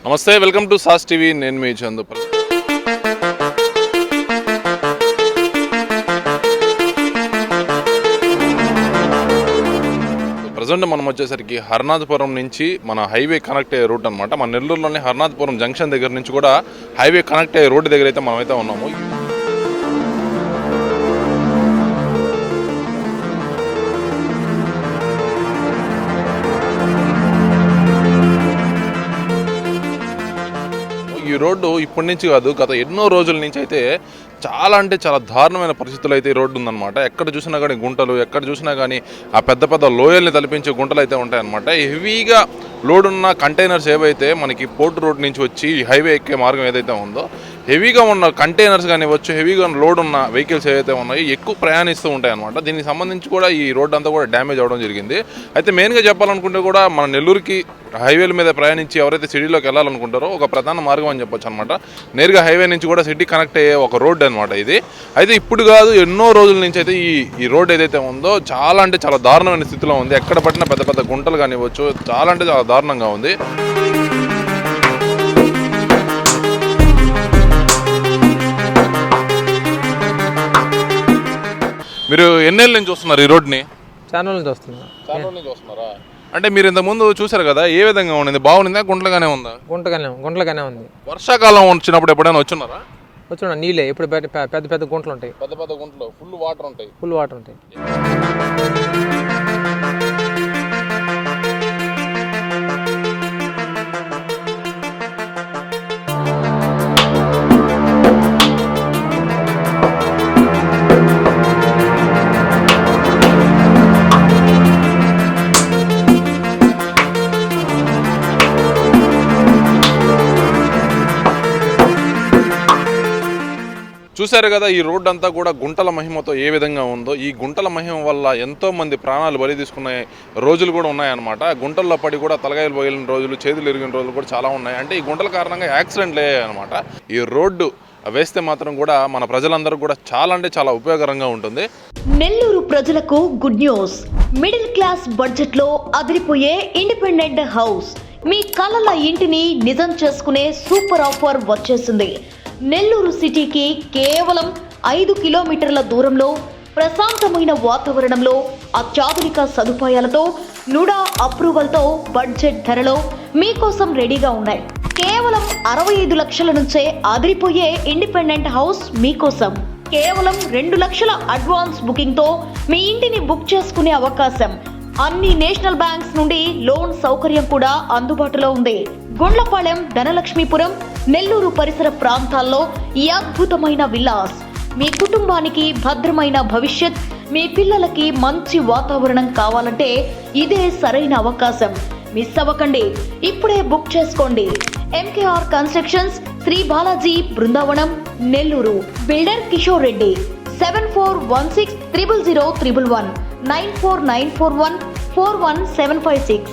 నమస్తే, welcome to sauce TV. నేను మీ Chandu. Present మనం వచ్చేసరికి హర్నాథపురం నుంచి మన హైవే కనెక్ట్ అయ్యే రూట్ అనమాట. మన నెల్లూరులోని హర్నాథపురం జంక్షన్ దగ్గర నుంచి కూడా హైవే కనెక్ట్ అయ్యే రోడ్డు దగ్గర అయితే మనమైతే ఉన్నాము. ఈ రోడ్డు ఇప్పటి నుంచి కాదు, గత ఎన్నో రోజుల నుంచి అయితే చాలా అంటే చాలా దారుణమైన పరిస్థితులు అయితే ఈ రోడ్డు ఉందన్నమాట. ఎక్కడ చూసినా కానీ గుంటలు, ఎక్కడ చూసినా కానీ ఆ పెద్ద పెద్ద లోయల్ని తలపించే గుంటలు అయితే ఉంటాయన్నమాట. హెవీగా లోడ్ ఉన్న కంటైనర్స్ ఏవైతే మనకి పోర్ట్ రోడ్ నుంచి వచ్చి హైవే ఎక్కే మార్గం ఏదైతే ఉందో, హెవీగా ఉన్న కంటైనర్స్ కానివ్వచ్చు, హెవీగా లోడ్ ఉన్న వెహికల్స్ ఏవైతే ఉన్నాయో ఎక్కువ ప్రయాణిస్తూ ఉంటాయి అనమాట. దీనికి సంబంధించి కూడా ఈ రోడ్ అంతా కూడా డ్యామేజ్ అవ్వడం జరిగింది. అయితే మెయిన్గా చెప్పాలనుకుంటే కూడా మన నెల్లూరుకి హైవేల మీద ప్రయాణించి ఎవరైతే సిటీలోకి వెళ్ళాలనుకుంటారో ఒక ప్రధాన మార్గం అని చెప్పొచ్చు అనమాట. నేరుగా హైవే నుంచి కూడా సిటీ కనెక్ట్ అయ్యే ఒక రోడ్ అనమాట ఇది. అయితే ఇప్పుడు కాదు, ఎన్నో రోజుల నుంచి అయితే ఈ రోడ్ ఏదైతే ఉందో చాలా అంటే చాలా దారుణమైన స్థితిలో ఉంది. ఎక్కడ పట్టినా పెద్ద పెద్ద గుంటలు కానివ్వచ్చు, చాలా అంటే చాలా దారుణంగా ఉంది. మీరు ఎన్నేళ్ళ నుంచి చూస్తున్నారు ఈ రోడ్ని? చాలా నుంచి చూస్తున్నా. చాలా రోజుల నుంచి చూస్తున్నారా? అంటే మీరు ఇంతకుముందు చూసారు కదా, ఏ విధంగా ఉండింది? బాగుండిందా, గుంటలుగానే ఉందా? గుంటలుగానే ఉంది. వర్షాకాలం వచ్చినప్పుడు ఎప్పుడైనా వచ్చున్నారా? వచ్చున్నా నీళ్ళే. ఇప్పుడు పెద్ద పెద్ద గుంటలు ఉంటాయి. పెద్ద పెద్ద గుంటలు ఫుల్ వాటర్ ఉంటాయి. చూశారు కదా, ఈ రోడ్డు అంతా కూడా గుంటల మహిమతో ఏ విధంగా ఉందో. ఈ గుంటల మహిమ వల్ల ఎంతో మంది ప్రాణాలు బలి తీసుకునే రోజులు కూడా ఉన్నాయన్నమాట. గుంటల్లో పడి కూడా తలగాయలు పోయిన రోజులు, చేతులు ఇరిగిన రోజులు కూడా చాలా ఉన్నాయి. అంటే ఈ గుంటల కారణంగా యాక్సిడెంట్లు అయ్యాయి అనమాట. ఈ రోడ్డు వేస్తే మాత్రం కూడా మన ప్రజలందరూ కూడా చాలా అంటే చాలా ఉపయోగకరంగా ఉంటుంది. నెల్లూరు ప్రజలకు good news. Middle class budget లో అదిరిపోయే ఇండిపెండెంట్ హౌస్, మీ కలల ఇంటిని నిజం చేసుకునే సూపర్ ఆఫర్ వచ్చేసింది. నెల్లూరు సిటీకి కేవలం 5 కిలోమీటర్ల దూరంలో, ప్రశాంతమైన వాతావరణంలో, అత్యాధునిక సదుపాయాలతో, నుడా అప్రూవల్తో, బడ్జెట్ ధరలో మీకోసం రెడీగా ఉన్నాయి. కేవలం 65 లక్షల నుంచే అదిరిపోయే ఇండిపెండెంట్ హౌస్ మీకోసం. కేవలం 2 లక్షల అడ్వాన్స్ బుకింగ్తో మీ ఇంటిని బుక్ చేసుకునే అవకాశం. అన్ని నేషనల్ బ్యాంక్స్ నుండి లోన్ సౌకర్యం కూడా అందుబాటులో ఉంది. గుండ్లపాలెం, ధనలక్ష్మీపురం, నెల్లూరు పరిసర ప్రాంతాల్లో ఈ అద్భుతమైన విల్లాస్ మీ కుటుంబానికి భద్రమైన భవిష్యత్, మీ పిల్లలకి మంచి వాతావరణం కావాలంటే ఇదే సరైన అవకాశం. మిస్ అవ్వకండి, ఇప్పుడే బుక్ చేసుకోండి. MKR constructions, Sri Balaji, Brindavanam, Nellore. Builder Kishore Reddy. 7416 000 111 94941 41756.